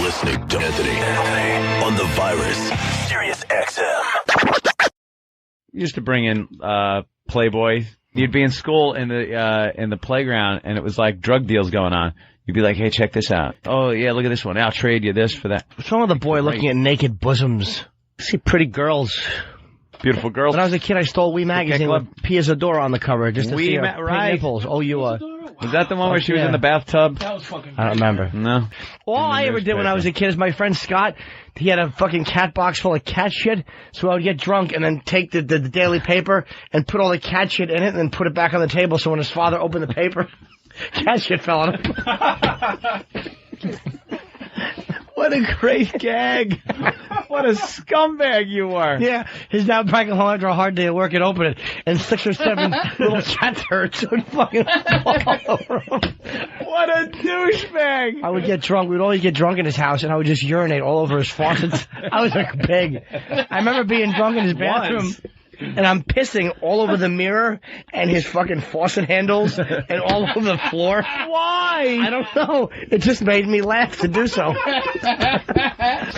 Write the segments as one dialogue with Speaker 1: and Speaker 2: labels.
Speaker 1: listening to Anthony on the Virus, Sirius XM.
Speaker 2: Used to bring in Playboy. You'd be in school in the playground, and it was like drug deals going on. You'd be like, "Hey, check this out. Oh yeah, look at this one. I'll trade you this for that."
Speaker 3: What's wrong with the boy looking at naked bosoms? I see pretty girls.
Speaker 2: Beautiful girls.
Speaker 3: When I was a kid, I stole Wee magazine with Pia Zadora on the cover just to see her
Speaker 2: right.
Speaker 3: nipples. Oh, you
Speaker 2: Was that the one where she was in the bathtub?
Speaker 4: That was fucking
Speaker 3: I don't remember.
Speaker 2: No.
Speaker 3: All I ever did when I was a kid is my friend Scott, he had a fucking cat box full of cat shit, so I would get drunk and then take the daily paper and put all the cat shit in it and then put it back on the table so when his father opened the paper, cat shit fell on him.
Speaker 2: What a great gag. What a scumbag you were.
Speaker 3: Yeah, his dad back home after a hard day at work and open it, and 6 or 7 little cat turds would fucking fall all over him.
Speaker 2: What a douchebag.
Speaker 3: I would get drunk. We'd always get drunk in his house, and I would just urinate all over his faucets. I was like big. I remember being drunk in his bathroom. And I'm pissing all over the mirror and his fucking faucet handles and all over the floor.
Speaker 2: Why?
Speaker 3: I don't know. It just made me laugh to do so.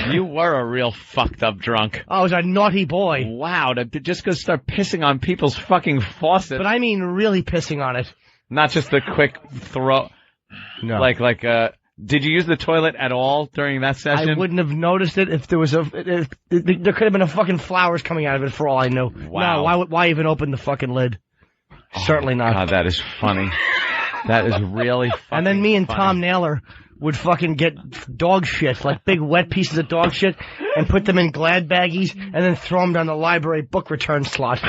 Speaker 2: You were a real fucked up drunk.
Speaker 3: I was a naughty boy.
Speaker 2: Wow, to just go start pissing on people's fucking faucets.
Speaker 3: But I mean really pissing on it.
Speaker 2: Not just a quick throw.
Speaker 3: No.
Speaker 2: Did you use the toilet at all during that session?
Speaker 3: I wouldn't have noticed it if there was there could have been a fucking flowers coming out of it for all I knew.
Speaker 2: Wow.
Speaker 3: No, why even open the fucking lid? Certainly not.
Speaker 2: God, that is funny. That is really funny.
Speaker 3: And then me and Tom Naylor would fucking get dog shit, like big wet pieces of dog shit, and put them in Glad baggies, and then throw them down the library book return slot.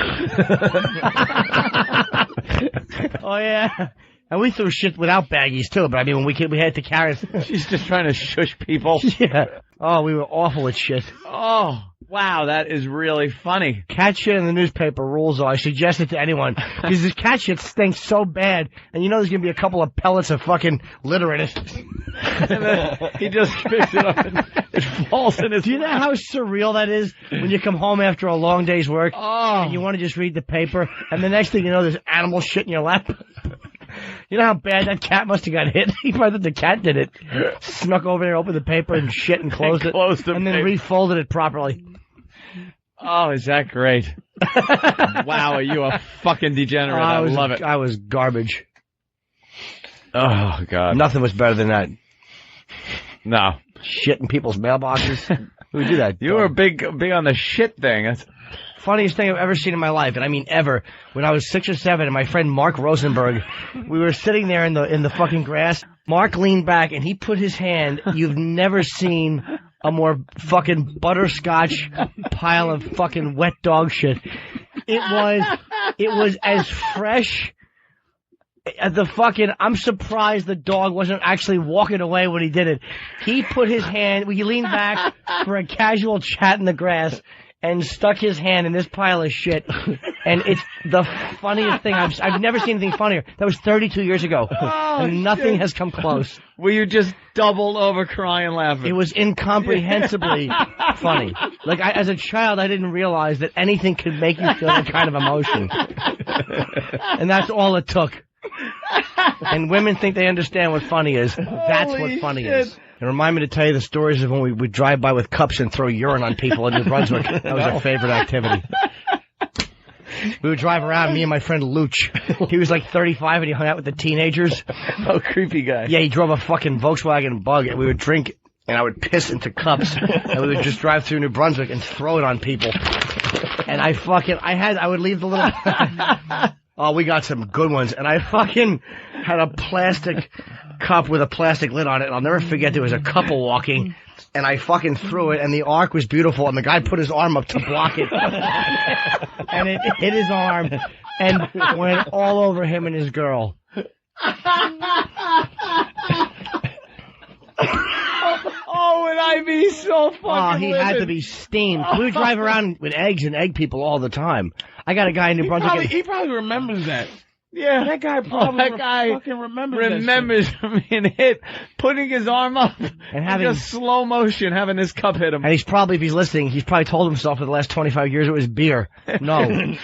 Speaker 3: Oh, yeah. And we threw shit without baggies, too, but I mean, when we had to carry it.
Speaker 2: She's just trying to shush people.
Speaker 3: Yeah. Oh, we were awful at shit.
Speaker 2: Oh, wow, that is really funny.
Speaker 3: Cat shit in the newspaper rules, though. I suggest it to anyone. Because this cat shit stinks so bad, and you know there's going to be a couple of pellets of fucking litter in it.
Speaker 2: And then he just picks it up and it falls in his
Speaker 3: Do you know how surreal that is when you come home after a long day's work
Speaker 2: Oh.
Speaker 3: and you want to just read the paper, and the next thing you know, there's animal shit in your lap? You know how bad that cat must have got hit? He probably thought the cat did it. Snuck over there, opened the paper and shit and closed it. And then refolded it properly.
Speaker 2: Oh, is that great? Wow, are you a fucking degenerate? I love it.
Speaker 3: I was garbage.
Speaker 2: Oh, God.
Speaker 3: Nothing was better than that.
Speaker 2: No.
Speaker 3: Shit in people's mailboxes. Who would do that?
Speaker 2: You were big on the shit thing. That's
Speaker 3: funniest thing I've ever seen in my life, and I mean ever. When I was 6 or 7, and my friend Mark Rosenberg, we were sitting there in the fucking grass. Mark leaned back, and he put his hand. You've never seen a more fucking butterscotch pile of fucking wet dog shit. It was as fresh as the fucking. I'm surprised the dog wasn't actually walking away when he did it. He put his hand. He leaned back for a casual chat in the grass and stuck his hand in this pile of shit. And it's the funniest thing. I've never seen anything funnier. That was 32 years ago. And nothing has come close.
Speaker 2: Were you just doubled over crying laughing?
Speaker 3: It was incomprehensibly funny. Like, as a child, I didn't realize that anything could make you feel that kind of emotion. And that's all it took. And women think they understand what funny is. That's what funny is. It reminded me to tell you the stories of when we would drive by with cups and throw urine on people in New Brunswick. That was our favorite activity. We would drive around, me and my friend Luch. He was like 35 and he hung out with the teenagers.
Speaker 2: Oh, creepy guy.
Speaker 3: Yeah, he drove a fucking Volkswagen Bug, and we would drink, and I would piss into cups, and we would just drive through New Brunswick and throw it on people. And I would leave the little... Oh, we got some good ones. And I fucking had a plastic cup with a plastic lid on it. And I'll never forget there was a couple walking. And I fucking threw it. And the arc was beautiful. And the guy put his arm up to block it. And it hit his arm. And went all over him and his girl.
Speaker 2: Oh, would I be so fucking
Speaker 3: Oh, he
Speaker 2: livid.
Speaker 3: had to be steamed. We would drive around with eggs and egg people all the time. I got a guy in New Brunswick.
Speaker 4: He probably remembers that.
Speaker 2: Yeah.
Speaker 4: That guy probably fucking
Speaker 2: remembers being hit, putting his arm up, and having just slow motion, having his cup hit him.
Speaker 3: And he's probably, if he's listening, he's probably told himself for the last 25 years it was beer. No.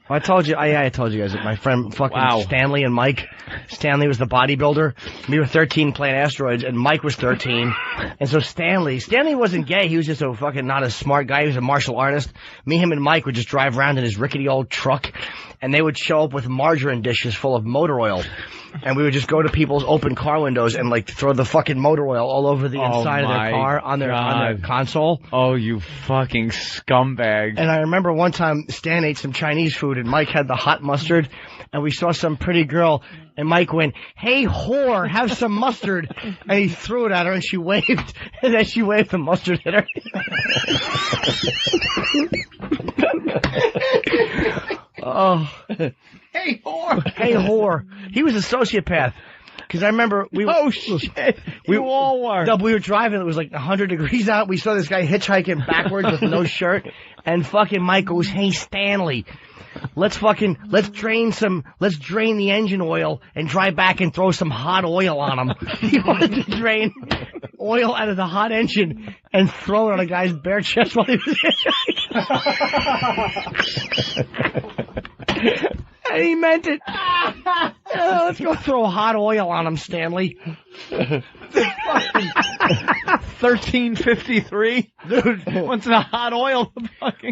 Speaker 3: I told you. I told you guys that my friend fucking Stanley and Mike. Stanley was the bodybuilder. We were 13 playing asteroids, and Mike was 13. And so Stanley wasn't gay. He was just a fucking not a smart guy. He was a martial artist. Me, him, and Mike would just drive around in his rickety old truck, and they would show up with margarine dishes full of motor oil. And we would just go to people's open car windows and like throw the fucking motor oil all over the inside of their car on their console.
Speaker 2: Oh, you fucking scumbag.
Speaker 3: And I remember one time Stan ate some Chinese food and Mike had the hot mustard and we saw some pretty girl and Mike went, "Hey whore, have some mustard." And he threw it at her and she waved and then she waved the mustard at her. Oh.
Speaker 4: Hey, whore.
Speaker 3: Hey, whore. He was a sociopath. Because I remember we
Speaker 2: Oh, shit. You all were.
Speaker 3: No, we were driving. It was like 100 degrees out. We saw this guy hitchhiking backwards with no shirt. And fucking Mike goes, "Hey, Stanley, let's drain the engine oil and drive back and throw some hot oil on him." He wanted to drain oil out of the hot engine and throw it on a guy's bare chest while he was hitchhiking. And he meant it. Let's go throw hot oil on him, Stanley.
Speaker 2: 1353?
Speaker 3: Dude,
Speaker 2: what's the hot oil?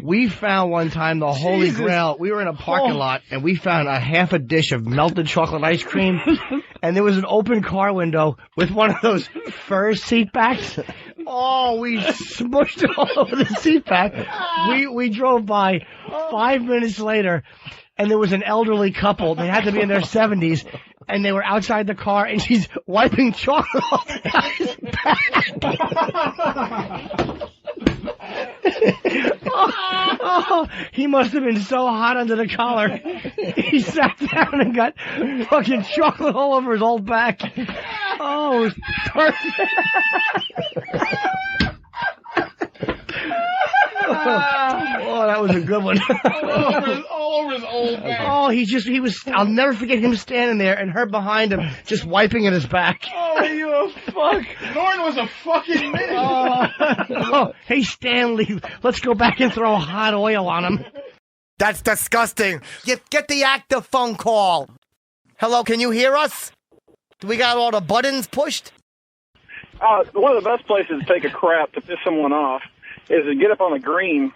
Speaker 3: We found one time the Holy Grail. We were in a parking lot, and we found a half a dish of melted chocolate ice cream, and there was an open car window with one of those fur seat backs. Oh, we smushed it all over the seat back. We drove by 5 minutes later, and there was an elderly couple. They had to be in their 70s, and they were outside the car, and she's wiping chocolate off the guy's back. Oh, he must have been so hot under the collar. He sat down and got fucking chocolate all over his old back. Oh, it was perfect. Oh, that was a good one.
Speaker 4: all over his old back.
Speaker 3: Oh, I'll never forget him standing there and her behind him just wiping at his back.
Speaker 4: Oh, you a fuck. Norton was a fucking minute.
Speaker 3: Oh, hey, Stanley, let's go back and throw hot oil on him.
Speaker 5: That's disgusting. Get the active phone call. Hello, can you hear us? Do we got all the buttons pushed?
Speaker 6: One of the best places to take a crap to piss someone off is to get up on the green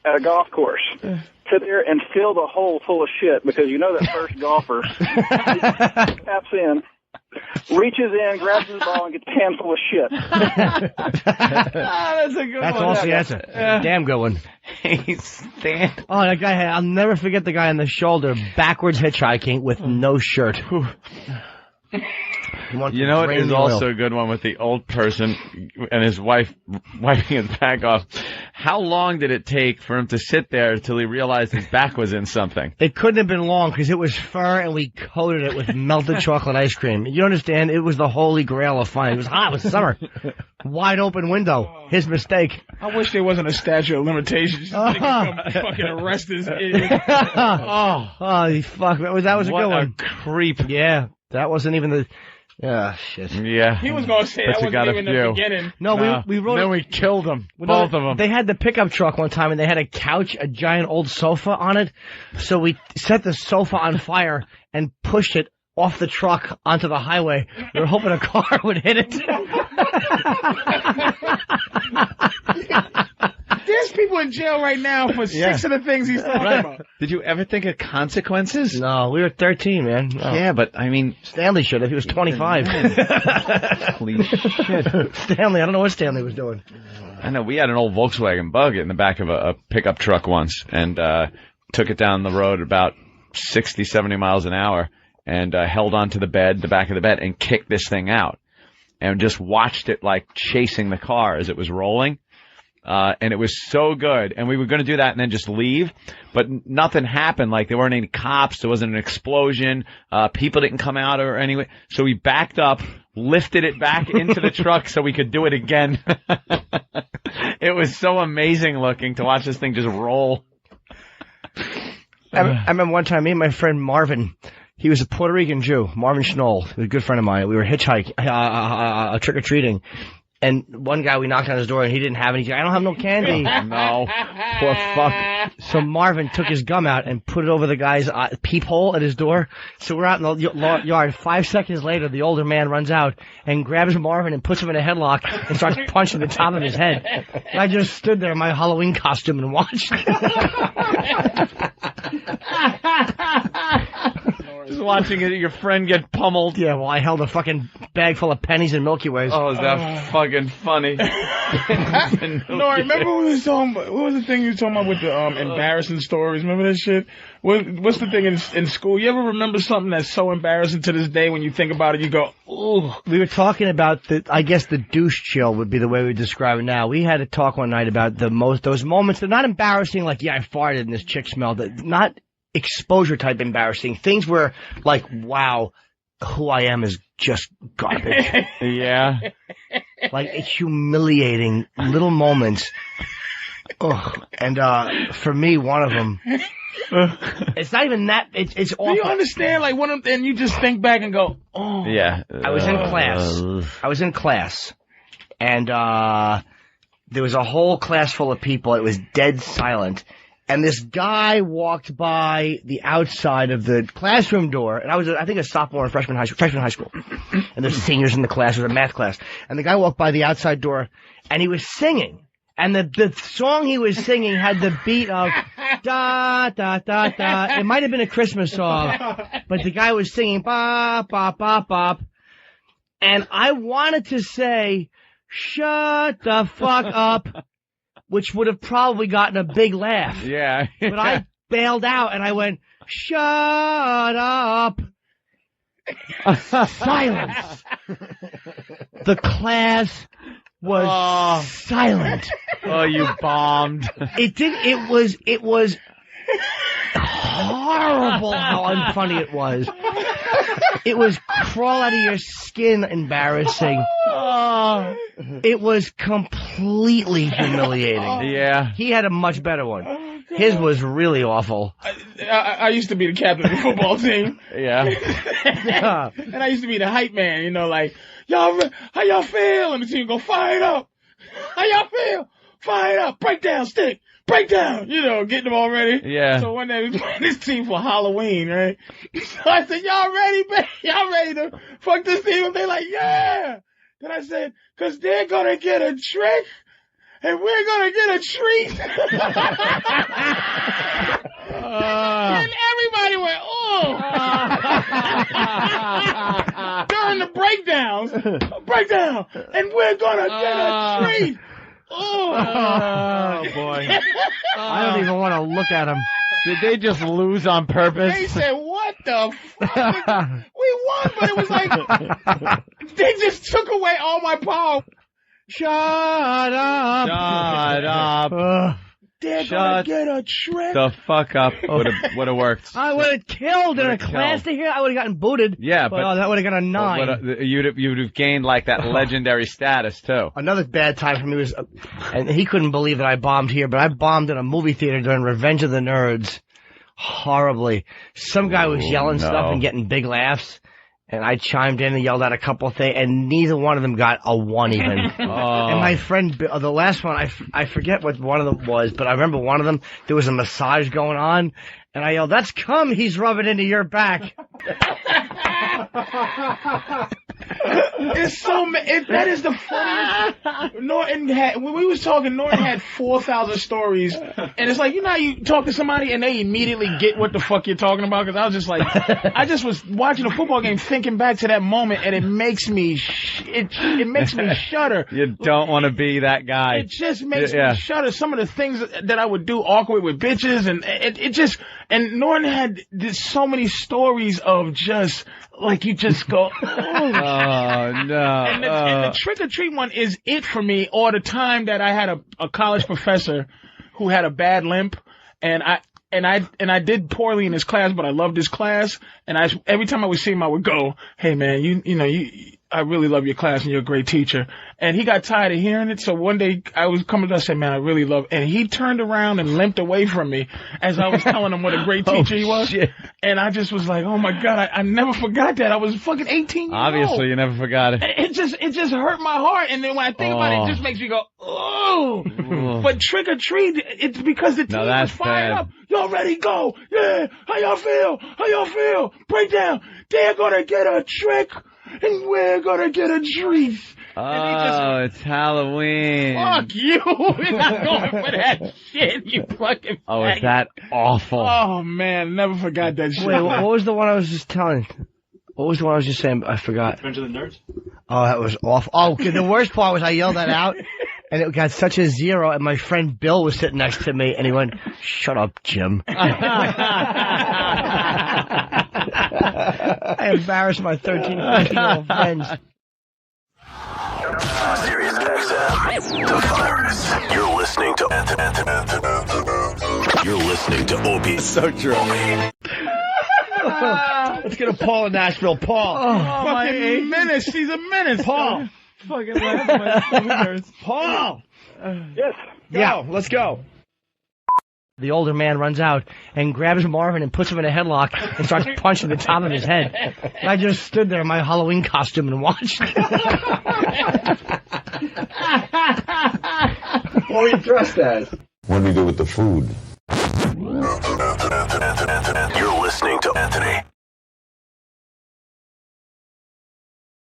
Speaker 6: at a golf course. Sit there and fill the hole full of shit because you know that first golfer taps in, reaches in, grabs his ball, and gets a handful of shit.
Speaker 2: That's a good one.
Speaker 3: That's a damn good one.
Speaker 2: Hey, Stan.
Speaker 3: Oh, that guy I'll never forget the guy on the shoulder backwards hitchhiking with no shirt.
Speaker 2: You know what is also a good one with the old person and his wife wiping his back off? How long did it take for him to sit there until he realized his back was in something?
Speaker 3: It couldn't have been long because it was fur and we coated it with melted chocolate ice cream. You understand? It was the holy grail of fun. It was hot. It was summer. Wide open window. His mistake.
Speaker 4: I wish there wasn't a statute of limitations. They could come fucking arrest this idiot.
Speaker 3: Oh, fuck. That was a good one.
Speaker 2: What a creep.
Speaker 3: Yeah. That wasn't even the... shit.
Speaker 2: Yeah.
Speaker 4: He was going to say that wasn't even the beginning.
Speaker 3: No, we wrote...
Speaker 2: Then we killed them. Both of them.
Speaker 3: They had the pickup truck one time, and they had a couch, a giant old sofa on it. So we set the sofa on fire and pushed it off the truck onto the highway. We were hoping a car would hit it.
Speaker 4: There's people in jail right now for 6 of the things he's talking about.
Speaker 2: Did you ever think of consequences?
Speaker 3: No, we were 13, man. No.
Speaker 2: Yeah, but I mean...
Speaker 3: Stanley should have. He was 25.
Speaker 2: Holy shit.
Speaker 3: Stanley, I don't know what Stanley was doing.
Speaker 2: I know. We had an old Volkswagen Bug in the back of a pickup truck once and took it down the road about 60, 70 miles an hour and held onto the back of the bed, and kicked this thing out. And just watched it like chasing the car as it was rolling. And it was so good. And we were going to do that and then just leave. But nothing happened. Like, there weren't any cops. There wasn't an explosion. People didn't come out or anyway. So we backed up, lifted it back into the truck so we could do it again. It was so amazing looking to watch this thing just roll.
Speaker 3: I remember one time, me and my friend Marvin, he was a Puerto Rican Jew, Marvin Schnoll, he was a good friend of mine. We were hitchhiking, trick-or-treating. And one guy, we knocked on his door, and he didn't have any. He's like, I don't have no candy.
Speaker 2: No. Poor fuck.
Speaker 3: So Marvin took his gum out and put it over the guy's peephole at his door. So we're out in the yard. 5 seconds later, the older man runs out and grabs Marvin and puts him in a headlock and starts punching the top of his head. And I just stood there in my Halloween costume and watched.
Speaker 2: Just watching your friend get pummeled.
Speaker 3: Yeah, well, I held a fucking bag full of pennies and Milky Ways.
Speaker 2: Oh, is that fucking funny?
Speaker 4: No, I remember we was talking about, what was the thing you were talking about with the embarrassing stories? Remember that shit? What's the thing in school? You ever remember something that's so embarrassing to this day when you think about it, you go, ooh.
Speaker 3: We were talking about I guess the douche chill would be the way we describe it now. We had a talk one night about those moments. They're not embarrassing like, yeah, I farted and this chick smelled it. Not exposure type embarrassing. Things where, like, wow, who I am is just garbage.
Speaker 2: Yeah.
Speaker 3: Like humiliating little moments. Ugh. And for me, one of them. It's not even that. It's awful.
Speaker 4: Do you understand? Like, and you just think back and go, oh.
Speaker 2: Yeah.
Speaker 3: I was in class. And there was a whole class full of people. It was dead silent. And this guy walked by the outside of the classroom door, and I was, I think, a sophomore in freshman high school. And there's seniors in the class, it was a math class. And the guy walked by the outside door, and he was singing. And the song he was singing had the beat of da, da, da, da. It might have been a Christmas song, but the guy was singing bop, bop, bop, bop. And I wanted to say, shut the fuck up, which would have probably gotten a big laugh.
Speaker 2: Yeah.
Speaker 3: But I bailed out and I went, shut up. Silence. The class was silent.
Speaker 2: Oh, you bombed.
Speaker 3: It was horrible how unfunny it was. It was crawl out of your skin embarrassing. It was completely humiliating.
Speaker 2: Yeah.
Speaker 3: He had a much better one. His was really awful.
Speaker 4: I used to be the captain of the football team.
Speaker 2: Yeah.
Speaker 4: And I used to be the hype man, you know, like, y'all, how y'all feel? And the team go, fire it up. How y'all feel? Fire it up. Break down, stick. Break down. You know, getting them all ready.
Speaker 2: Yeah.
Speaker 4: So one day we was playing this team for Halloween, right? So I said, y'all ready, man? Y'all ready to fuck this team? And they like, yeah. Then I said, cause they're gonna get a trick and we're gonna get a treat. And everybody went, oh. During the breakdown, and we're gonna get a treat.
Speaker 2: Oh boy.
Speaker 3: I don't even want to look at him.
Speaker 2: Did they just lose on purpose?
Speaker 4: They said, what the fuck? We won, but it was like, they just took away all my power.
Speaker 3: Shut up.
Speaker 2: Shut up.
Speaker 4: They're gonna get a trick.
Speaker 2: The fuck up. Would have worked.
Speaker 3: I would have killed in a class to hear. I would have gotten booted.
Speaker 2: Yeah, but
Speaker 3: that would have got a 9.
Speaker 2: You'd have gained like that legendary status too.
Speaker 3: Another bad time for me was, and he couldn't believe that I bombed here, but I bombed in a movie theater during Revenge of the Nerds. Horribly. Some guy was yelling stuff and getting big laughs. And I chimed in and yelled out a couple of things, and neither one of them got a 1 even. And my friend, the last one, I forget what one of them was, but I remember one of them, there was a massage going on, and I yelled, that's cum he's rubbing into your back.
Speaker 4: It's so that is the funniest. Norton had, when we was talking, Norton had 4,000 stories, and it's like, you know how you talk to somebody and they immediately get what the fuck you're talking about? Because I was just like, I just was watching a football game thinking back to that moment, and it makes me it makes me shudder.
Speaker 2: You don't want to be that guy.
Speaker 4: It just makes me shudder. Some of the things that I would do awkward with bitches, and it just, and Norton had so many stories of just, like, you just go, oh
Speaker 2: no.
Speaker 4: And the trick-or-treat one is it for me, or the time that I had a college professor who had a bad limp, and I did poorly in his class, but I loved his class, and every time I would see him, I would go, hey man, I really love your class and you're a great teacher. And he got tired of hearing it. So one day I was coming to us and said, man, I really love, and he turned around and limped away from me as I was telling him what a great teacher he was.
Speaker 2: Shit.
Speaker 4: And I just was like, oh my God, I never forgot that. I was fucking 18 years old.
Speaker 2: Obviously, you never forgot it.
Speaker 4: It just hurt my heart. And then when I think about it, it just makes me go, oh. But trick or treat, it's because the team was fired up. Y'all ready? Go. Yeah. How y'all feel? How y'all feel? Break down. They're gonna get a trick and we're gonna get a treat.
Speaker 2: Oh, it's Halloween.
Speaker 4: Fuck you. We're not going for that shit, you fucking
Speaker 2: Oh, is that awful?
Speaker 4: Oh, man. Never forgot that shit.
Speaker 3: Wait, what was the one I was just telling? What was the one I was just saying? I forgot.
Speaker 7: Revenge of the Nerds?
Speaker 3: Oh, that was awful. Oh, the worst part was I yelled that out, and it got such a 0, and my friend Bill was sitting next to me, and he went, shut up, Jim. I embarrassed my 13 and 14-year-old friends.
Speaker 1: Sirius XM, the virus. You're listening to You're listening to Opie. So true.
Speaker 3: Let's get a Paul in Nashville. Paul.
Speaker 4: Oh, fucking menace. He's a menace.
Speaker 3: Paul.
Speaker 4: Fucking laugh. My stomach hurts.
Speaker 3: Paul.
Speaker 6: Yes.
Speaker 3: Yeah, let's go. The older man runs out and grabs Marvin and puts him in a headlock and starts punching the top of his head. And I just stood there in my Halloween costume and watched.
Speaker 7: What were you dressed as?
Speaker 8: What do we do with the food?
Speaker 1: You're listening to Anthony